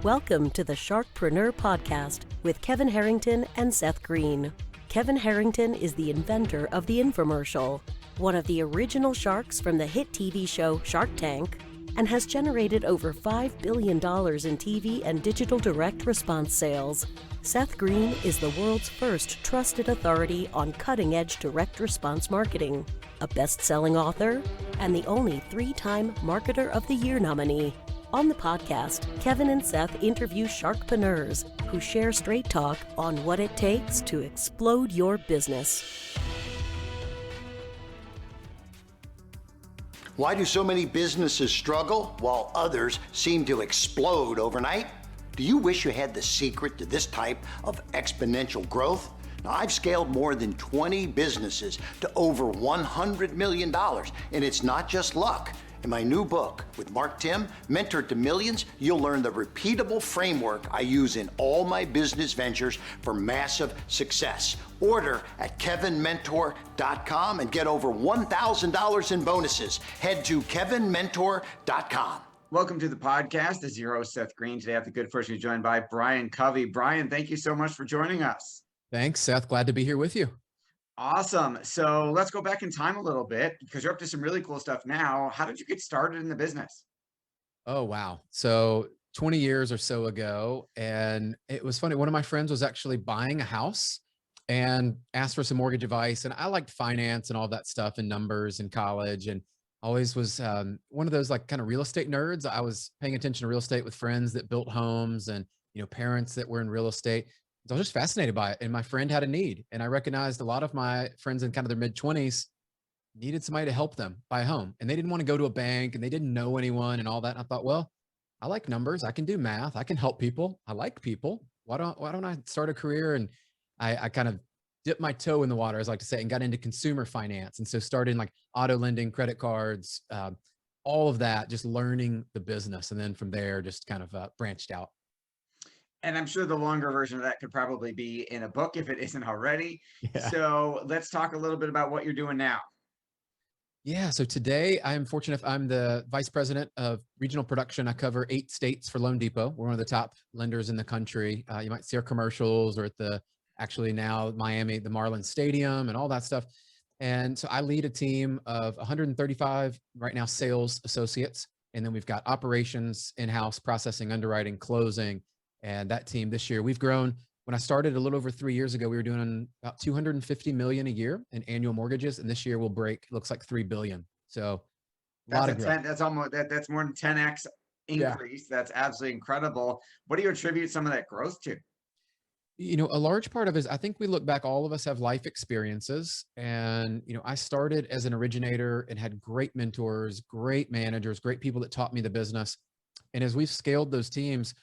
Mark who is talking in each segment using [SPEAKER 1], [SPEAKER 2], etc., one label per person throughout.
[SPEAKER 1] Welcome to the Sharkpreneur podcast with Kevin Harrington and Seth Greene. Kevin Harrington is the inventor of the infomercial, one of the original sharks from the hit TV show Shark Tank, and has generated over $5 billion in TV and digital direct response sales. Seth Greene is the world's first trusted authority on cutting-edge direct response marketing, a best-selling author, and the only 3-time Marketer of the Year nominee. On the podcast, Kevin and Seth interview sharkpreneurs who share straight talk on what it takes to explode your business.
[SPEAKER 2] Why do so many businesses struggle while others seem to explode overnight? Do you wish you had the secret to this type of exponential growth? Now, I've scaled more than 20 businesses to over $100 million, and it's not just luck. In my new book with Mark Tim, Mentor to Millions, you'll learn the repeatable framework I use in all my business ventures for massive success. Order at kevinmentor.com and get over $1,000 in bonuses. Head to kevinmentor.com.
[SPEAKER 3] Welcome to the podcast. This is your host, Seth Greene. Today I have the good fortune to be joined by Brian Covey. Brian, thank you so much for joining us.
[SPEAKER 4] Thanks, Seth. Glad to be here with you.
[SPEAKER 3] Awesome. So let's go back in time a little bit because you're up to some really cool stuff now. How did you get started in the business?
[SPEAKER 4] Oh, wow. So 20 years or so ago, and it was funny. One of my friends was actually buying a house and asked for some mortgage advice. And I liked finance and all that stuff and numbers in college, and always was one of those like kind of real estate nerds. I was paying attention to real estate with friends that built homes and, parents that were in real estate. So I was just fascinated by it. And my friend had a need. And I recognized a lot of my friends in kind of their mid-20s needed somebody to help them buy a home. And they didn't want to go to a bank and they didn't know anyone and all that. And I thought, well, I like numbers. I can do math. I can help people. I like people. Why don't I start a career? And I kind of dipped my toe in the water, as I like to say, and got into consumer finance. And so started in like auto lending, credit cards, all of that, just learning the business. And then from there, just kind of branched out.
[SPEAKER 3] And I'm sure the longer version of that could probably be in a book if it isn't already.
[SPEAKER 4] Yeah.
[SPEAKER 3] So let's talk a little bit about what you're doing now.
[SPEAKER 4] Yeah. So today I'm fortunate. I'm the vice president of regional production. I cover 8 states for LoanDepot. We're one of the top lenders in the country. You might see our commercials or at actually now Miami, the Marlins Stadium and all that stuff. And so I lead a team of 135 right now sales associates. And then we've got operations, in-house processing, underwriting, closing. And that team this year, we've grown. When I started a little over 3 years ago, we were doing about $250 million a year in annual mortgages. And this year we'll break, looks like $3 billion. So a lot of growth.
[SPEAKER 3] That's almost, that's more than 10X increase. Yeah. That's absolutely incredible. What do you attribute some of that growth to?
[SPEAKER 4] A large part of it is, I think we look back, all of us have life experiences. And, I started as an originator and had great mentors, great managers, great people that taught me the business. And as we've scaled those teams,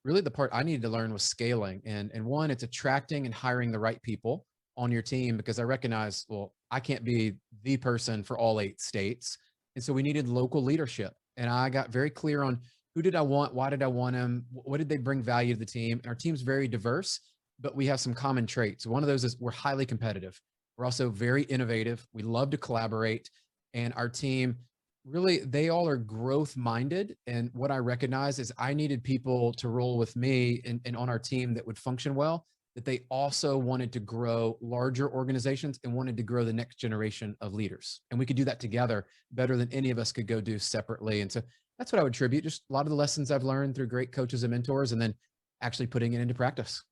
[SPEAKER 4] really the part I needed to learn was scaling. And one, it's attracting and hiring the right people on your team, because I recognize, well, I can't be the person for all 8 states. And so we needed local leadership. And I got very clear on who did I want? Why did I want them? What did they bring value to the team? And our team's very diverse, but we have some common traits. One of those is we're highly competitive. We're also very innovative. We love to collaborate. And our team, really, they all are growth minded. And what I recognize is I needed people to roll with me and on our team that would function well, that they also wanted to grow larger organizations and wanted to grow the next generation of leaders. And we could do that together better than any of us could go do separately. And so that's what I would attribute, just a lot of the lessons I've learned through great coaches and mentors, and then actually putting it into practice.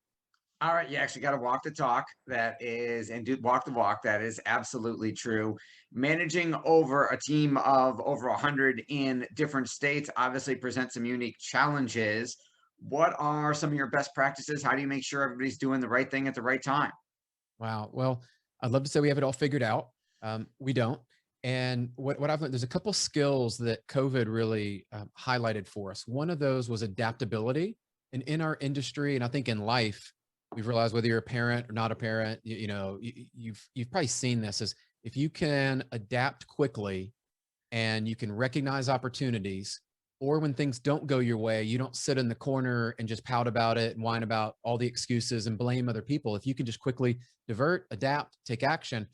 [SPEAKER 3] All right, you actually got to walk the talk, walk the walk. That is absolutely true. Managing over a team of over 100 in different states obviously presents some unique challenges. What are some of your best practices? How do you make sure everybody's doing the right thing at the right time?
[SPEAKER 4] Wow. Well, I'd love to say we have it all figured out. We don't. And what I've learned, there's a couple skills that COVID really highlighted for us. One of those was adaptability. And in our industry, and I think in life, we've realized whether you're a parent or not a parent, you've probably seen this, is if you can adapt quickly and you can recognize opportunities, or when things don't go your way, you don't sit in the corner and just pout about it and whine about all the excuses and blame other people. If you can just quickly divert, adapt, take action,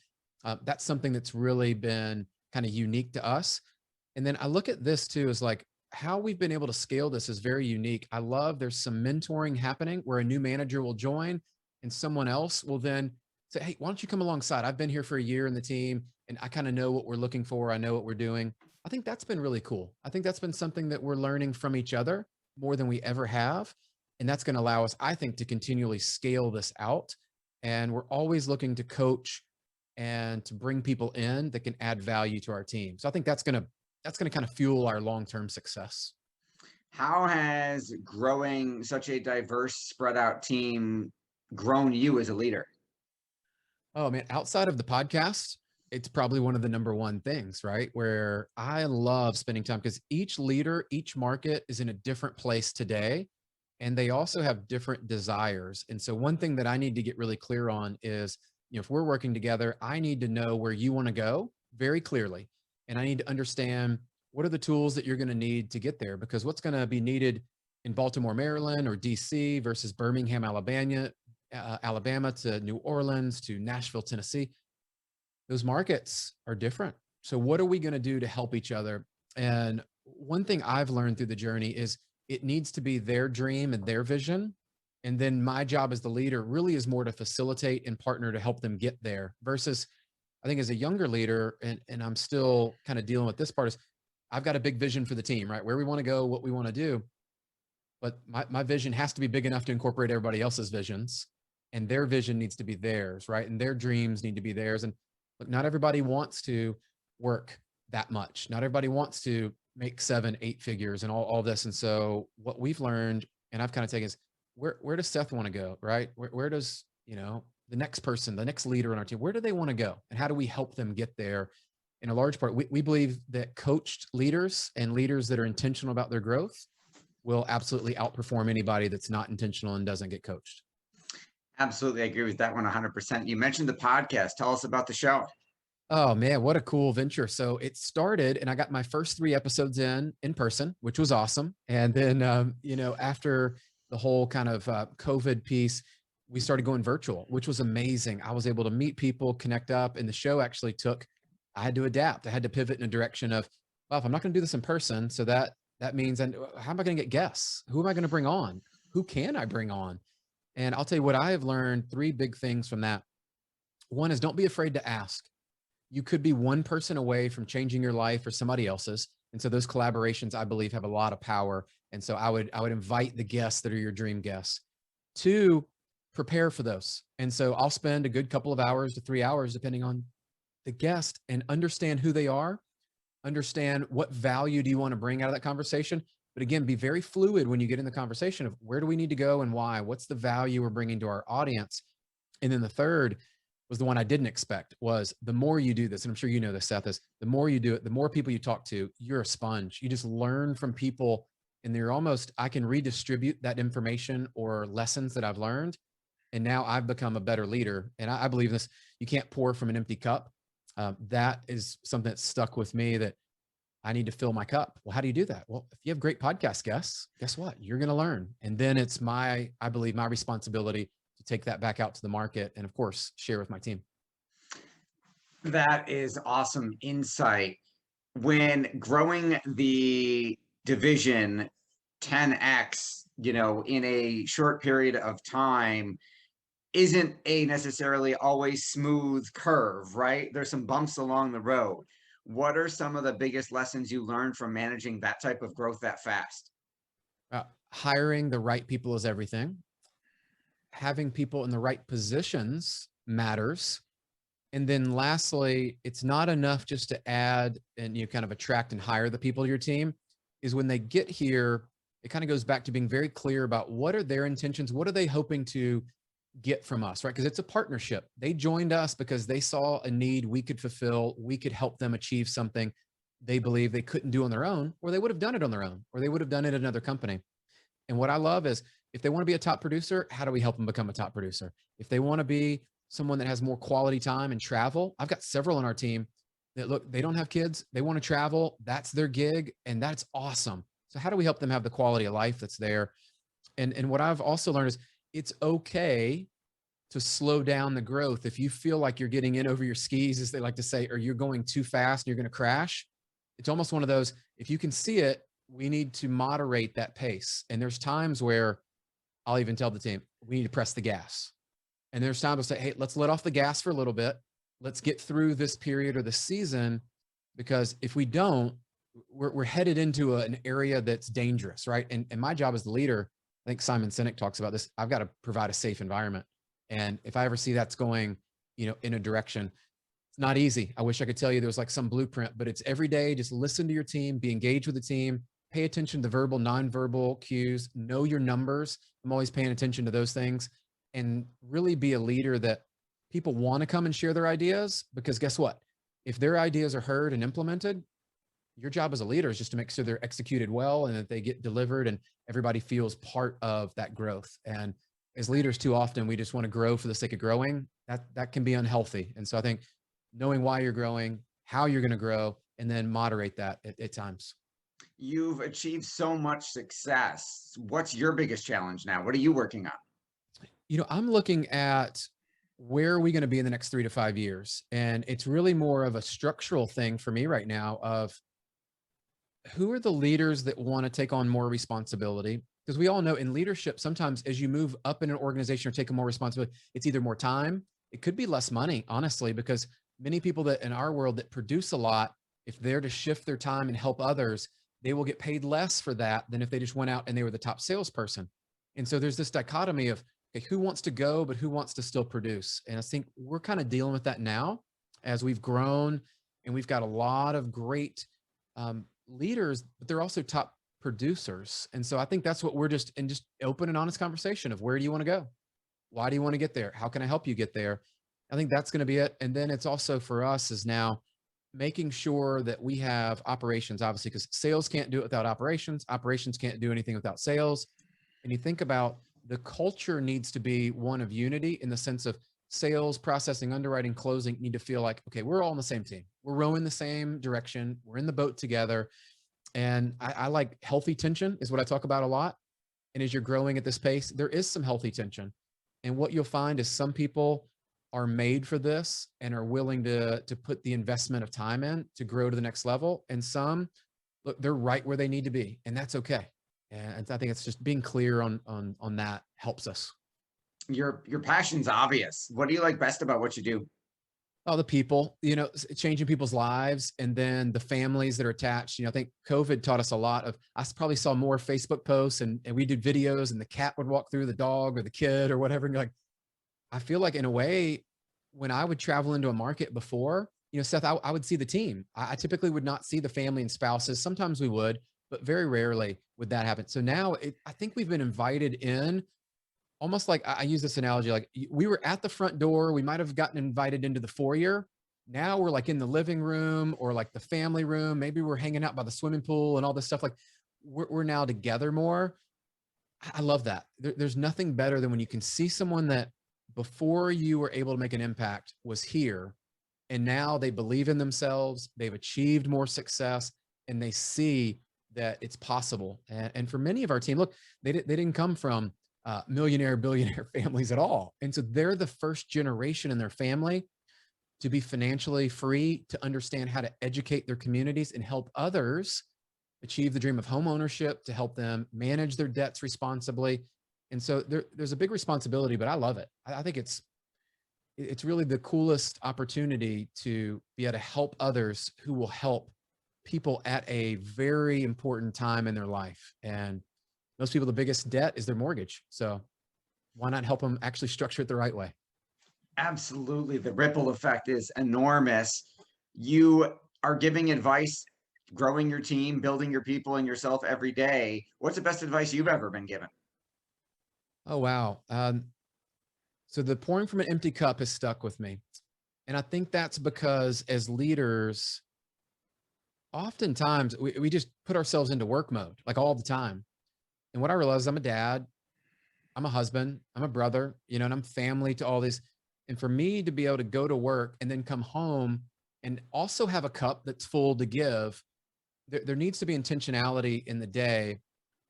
[SPEAKER 4] that's something that's really been kind of unique to us. And then I look at this too as like, how we've been able to scale this is very unique. I love there's some mentoring happening where a new manager will join and someone else will then say, hey, why don't you come alongside? I've been here for a year in the team and I kind of know what we're looking for. I know what we're doing. I think that's been really cool. I think that's been something that we're learning from each other more than we ever have. And that's going to allow us, I think, to continually scale this out. And we're always looking to coach and to bring people in that can add value to our team. So I think that's going to kind of fuel our long-term success.
[SPEAKER 3] How has growing such a diverse, spread out team grown you as a leader?
[SPEAKER 4] Oh man, outside of the podcast, it's probably one of the number one things, right? Where I love spending time because each leader, each market is in a different place today, and they also have different desires. And so one thing that I need to get really clear on is, if we're working together, I need to know where you want to go very clearly. And I need to understand what are the tools that you're going to need to get there, because what's going to be needed in Baltimore, Maryland, or DC versus Birmingham, Alabama to New Orleans to Nashville, Tennessee, those markets are different. So what are we going to do to help each other? And one thing I've learned through the journey is it needs to be their dream and their vision. And then my job as the leader really is more to facilitate and partner to help them get there, versus I think as a younger leader, and I'm still kind of dealing with this part, is I've got a big vision for the team, right? Where we want to go, what we want to do. But my vision has to be big enough to incorporate everybody else's visions, and their vision needs to be theirs, right? And their dreams need to be theirs. And look, not everybody wants to work that much. Not everybody wants to make 7-8 figures and all this. And so what we've learned, and I've kind of taken, is where does Seth want to go, right? Where does, the next person, the next leader in our team, where do they want to go? And how do we help them get there? In a large part, we believe that coached leaders and leaders that are intentional about their growth will absolutely outperform anybody that's not intentional and doesn't get coached.
[SPEAKER 3] Absolutely. I agree with that one 100%. You mentioned the podcast. Tell us about the show.
[SPEAKER 4] Oh man, what a cool venture. So it started and I got my first 3 episodes in person, which was awesome. And then, after the whole kind of COVID piece, we started going virtual, which was amazing. I was able to meet people, connect up, and the show actually I had to adapt. I had to pivot in a direction of, well, if I'm not going to do this in person, so that means, and how am I going to get guests? Who am I going to bring on? Who can I bring on? And I'll tell you what I have learned, 3 big things from that. One is don't be afraid to ask. You could be one person away from changing your life or somebody else's. And so those collaborations, I believe, have a lot of power. And so I would invite the guests that are your dream guests. 2, prepare for those. And so I'll spend a good couple of hours to 3 hours, depending on the guest, and understand who they are, understand what value do you want to bring out of that conversation. But again, be very fluid when you get in the conversation of where do we need to go and why, what's the value we're bringing to our audience. And then the third was the one I didn't expect, was the more you do this, and I'm sure you know this, Seth, is the more you do it, the more people you talk to, you're a sponge. You just learn from people, and they're almost, I can redistribute that information or lessons that I've learned. And now I've become a better leader. And I believe this, you can't pour from an empty cup. That is something that stuck with me, that I need to fill my cup. Well, how do you do that? Well, if you have great podcast guests, guess what? You're going to learn. And then it's I believe my responsibility to take that back out to the market and of course, share with my team.
[SPEAKER 3] That is awesome insight. When growing the division 10x, in a short period of time, isn't a necessarily always smooth curve, right? There's some bumps along the road. What are some of the biggest lessons you learned from managing that type of growth that fast?
[SPEAKER 4] Hiring the right people is everything. Having people in the right positions matters. And then lastly, it's not enough just to add and you kind of attract and hire the people to your team. Is when they get here, it kind of goes back to being very clear about what are their intentions, what are they hoping to get from us, right? Because it's a partnership. They joined us because they saw a need we could fulfill. We could help them achieve something they believe they couldn't do on their own, or they would have done it on their own, or they would have done it at another company. And what I love is if they want to be a top producer, how do we help them become a top producer? If they want to be someone that has more quality time and travel, I've got several on our team that look, they don't have kids. They want to travel. That's their gig. And that's awesome. So how do we help them have the quality of life that's there? And what I've also learned is it's okay to slow down the growth. If you feel like you're getting in over your skis, as they like to say, or you're going too fast and you're going to crash, it's almost one of those, if you can see it, we need to moderate that pace. And there's times where I'll even tell the team, we need to press the gas. And there's times I'll say, hey, let's let off the gas for a little bit. Let's get through this period or the season, because if we don't, we're headed into an area that's dangerous, right? And my job as the leader, I think Simon Sinek talks about this. I've got to provide a safe environment. And if I ever see that's going, in a direction, it's not easy. I wish I could tell you there was like some blueprint, but it's every day. Just listen to your team, be engaged with the team, pay attention to the verbal, nonverbal cues, know your numbers. I'm always paying attention to those things, and really be a leader that people want to come and share their ideas, because guess what? If their ideas are heard and implemented, your job as a leader is just to make sure they're executed well and that they get delivered and everybody feels part of that growth. And as leaders, too often, we just want to grow for the sake of growing. That can be unhealthy. And so I think knowing why you're growing, how you're going to grow, and then moderate that at times.
[SPEAKER 3] You've achieved so much success. What's your biggest challenge now? What are you working on?
[SPEAKER 4] I'm looking at where are we going to be in the next 3 to 5 years? And it's really more of a structural thing for me right now of who are the leaders that want to take on more responsibility? Because we all know in leadership, sometimes as you move up in an organization or take on more responsibility, it's either more time, it could be less money, honestly, because many people that in our world that produce a lot, if they're to shift their time and help others, they will get paid less for that than if they just went out and they were the top salesperson. And so there's this dichotomy of, okay, who wants to go, but who wants to still produce? And I think we're kind of dealing with that now as we've grown, and we've got a lot of great leaders, but they're also top producers. And so I think that's what we're just open and honest conversation of, where do you want to go? Why do you want to get there? How can I help you get there? I think that's going to be it. And then it's also for us is now making sure that we have operations, obviously, because sales can't do it without operations. Operations can't do anything without sales. And you think about the culture needs to be one of unity, in the sense of sales, processing, underwriting, closing need to feel like, okay, we're all on the same team. We're rowing the same direction. We're in the boat together. And I like healthy tension is what I talk about a lot. And as you're growing at this pace, there is some healthy tension. And what you'll find is some people are made for this and are willing to put the investment of time in to grow to the next level. And some, look, they're right where they need to be, and that's okay. And I think it's just being clear on that helps us.
[SPEAKER 3] Your passion's obvious. What do you like best about what you do?
[SPEAKER 4] Oh, the people, changing people's lives, and then the families that are attached. I think COVID taught us a lot of, I probably saw more Facebook posts and we did videos, and the cat would walk through, the dog or the kid or whatever. And you're like, I feel like in a way, when I would travel into a market before, Seth, I would see the team. I typically would not see the family and spouses. Sometimes we would, but very rarely would that happen. So now I think we've been invited in, almost like I use this analogy, like we were at the front door, we might've gotten invited into the foyer. Now we're like in the living room or like the family room. Maybe we're hanging out by the swimming pool and all this stuff. Like we're now together more. I love that. There's nothing better than when you can see someone that before you were able to make an impact was here, and now they believe in themselves, they've achieved more success, and they see that it's possible. And for many of our team, look, they didn't come from millionaire, billionaire families at all. And so they're the first generation in their family to be financially free, to understand how to educate their communities and help others achieve the dream of home ownership, to help them manage their debts responsibly. And so there's a big responsibility, but I love it. I think it's really the coolest opportunity to be able to help others who will help people at a very important time in their life. And most people, the biggest debt is their mortgage. So why not help them actually structure it the right way?
[SPEAKER 3] Absolutely. The ripple effect is enormous. You are giving advice, growing your team, building your people and yourself every day. What's the best advice you've ever been given?
[SPEAKER 4] Oh, wow. So the pouring from an empty cup has stuck with me. And I think that's because as leaders, oftentimes we just put ourselves into work mode, like all the time. And what I realized, I'm a dad, I'm a husband, I'm a brother, and I'm family to all this. And for me to be able to go to work and then come home and also have a cup that's full to give, there needs to be intentionality in the day.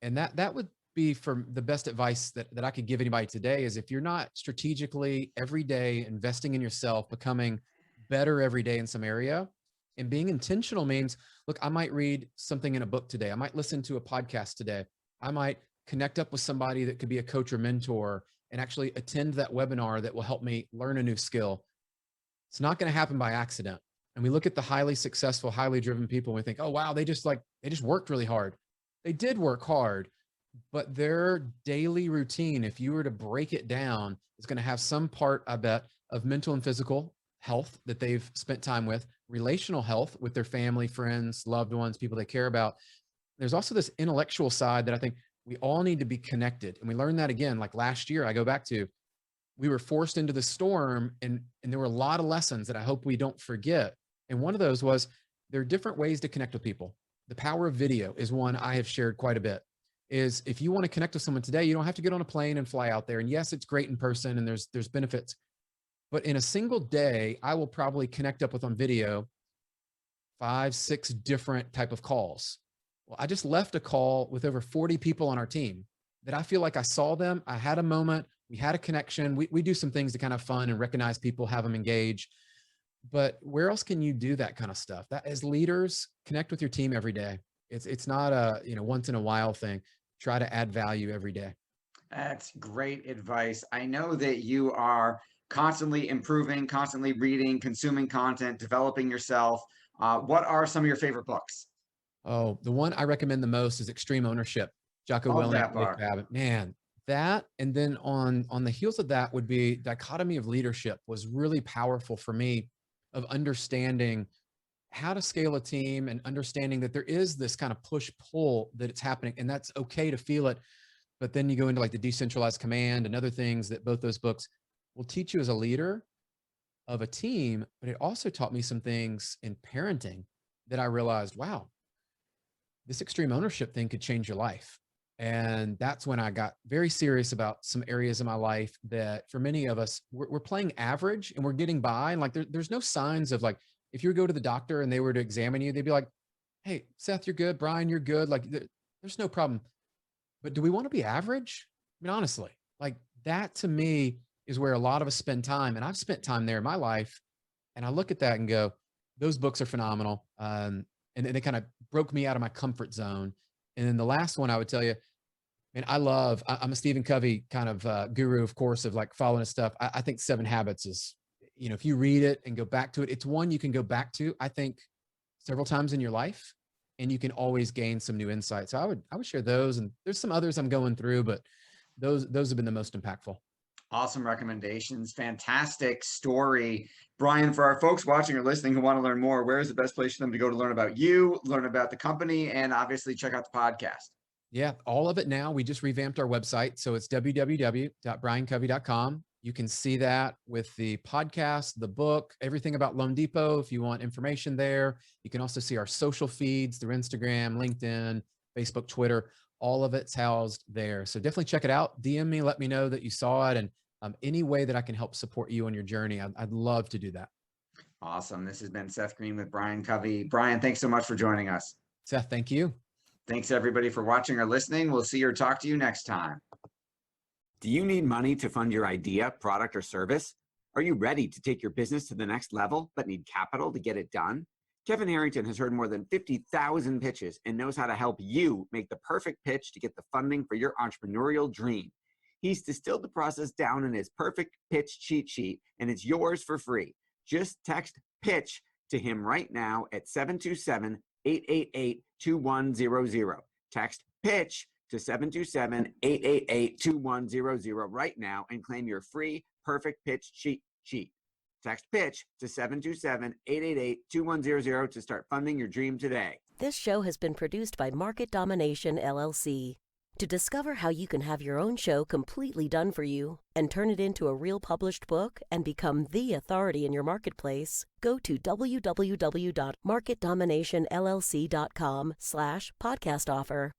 [SPEAKER 4] And that would be for the best advice that I could give anybody today is, if you're not strategically every day investing in yourself, becoming better every day in some area, And being intentional means, look, I might read something in a book today. I might listen to a podcast today. I might connect up with somebody that could be a coach or mentor and actually attend that webinar that will help me learn a new skill. It's not going to happen by accident. And we look at the highly successful, highly driven people and we think, oh, wow, they just worked really hard. They did work hard, but their daily routine, if you were to break it down, is going to have some part, I bet, of mental and physical health that they've spent time with, relational health with their family, friends, loved ones, people they care about. There's also this intellectual side that I think we all need to be connected. And we learned that again, like last year, I go back to, we were forced into the storm and there were a lot of lessons that I hope we don't forget. And one of those was there are different ways to connect with people. The power of video is one I have shared quite a bit. Is if you want to connect with someone today, you don't have to get on a plane and fly out there. And yes, it's great in person and there's benefits. But in a single day, I will probably connect up with on video 5, 6 different type of calls. Well, I just left a call with over 40 people on our team that I feel like I saw them. I had a moment. We had a connection. We do some things to kind of fun and recognize people, have them engage. But where else can you do that kind of stuff? That as leaders, connect with your team every day. It's not a once in a while thing. Try to add value every day.
[SPEAKER 3] That's great advice. I know that you are constantly improving, constantly reading, consuming content, developing yourself. What are some of your favorite books?
[SPEAKER 4] Oh, the one I recommend the most is Extreme Ownership. Jocko
[SPEAKER 3] Love
[SPEAKER 4] Willink,
[SPEAKER 3] that book.
[SPEAKER 4] man, that, and then on the heels of that would be Dichotomy of Leadership was really powerful for me of understanding how to scale a team and understanding that there is this kind of push pull that it's happening and that's okay to feel it. But then you go into like the decentralized command and other things that both those books will teach you as a leader of a team. But it also taught me some things in parenting that I realized, wow, this extreme ownership thing could change your life. And that's when I got very serious about some areas of my life that for many of us, we're playing average and we're getting by. And like, there's no signs of like, if you go to the doctor and they were to examine you, they'd be like, hey, Seth, you're good. Brian, you're good. Like there's no problem. But do we want to be average? I mean, honestly, like that to me is where a lot of us spend time. And I've spent time there in my life. And I look at that and go, those books are phenomenal. And they kind of broke me out of my comfort zone. And then the last one I would tell you, man, I'm a Stephen Covey kind of guru, of course, of like following his stuff. I think 7 Habits is, if you read it and go back to it, it's one you can go back to, I think, several times in your life, and you can always gain some new insights. So I would share those. And there's some others I'm going through, but those have been the most impactful.
[SPEAKER 3] Awesome recommendations. Fantastic story. Brian, for our folks watching or listening who want to learn more, where is the best place for them to go to learn about you, learn about the company, and obviously check out the podcast?
[SPEAKER 4] Yeah, all of it now. We just revamped our website. So it's www.briancovey.com. You can see that with the podcast, the book, everything about LoanDepot. If you want information there, you can also see our social feeds through Instagram, LinkedIn, Facebook, Twitter. All of it's housed there. So definitely check it out. DM me, let me know that you saw it. And any way that I can help support you on your journey, I'd love to do that.
[SPEAKER 3] Awesome. This has been Seth Greene with Brian Covey. Brian, thanks so much for joining us.
[SPEAKER 4] Seth, thank you.
[SPEAKER 3] Thanks everybody for watching or listening. We'll see or talk to you next time.
[SPEAKER 5] Do you need money to fund your idea, product, or service? Are you ready to take your business to the next level but need capital to get it done? Kevin Harrington has heard more than 50,000 pitches and knows how to help you make the perfect pitch to get the funding for your entrepreneurial dream. He's distilled the process down in his perfect pitch cheat sheet, and it's yours for free. Just text PITCH to him right now at 727-888-2100. Text PITCH to 727-888-2100 right now and claim your free perfect pitch cheat sheet. Text PITCH to 727-888-2100 to start funding your dream today.
[SPEAKER 1] This show has been produced by Market Domination, LLC. To discover how you can have your own show completely done for you and turn it into a real published book and become the authority in your marketplace, go to www.marketdominationllc.com/podcast offer.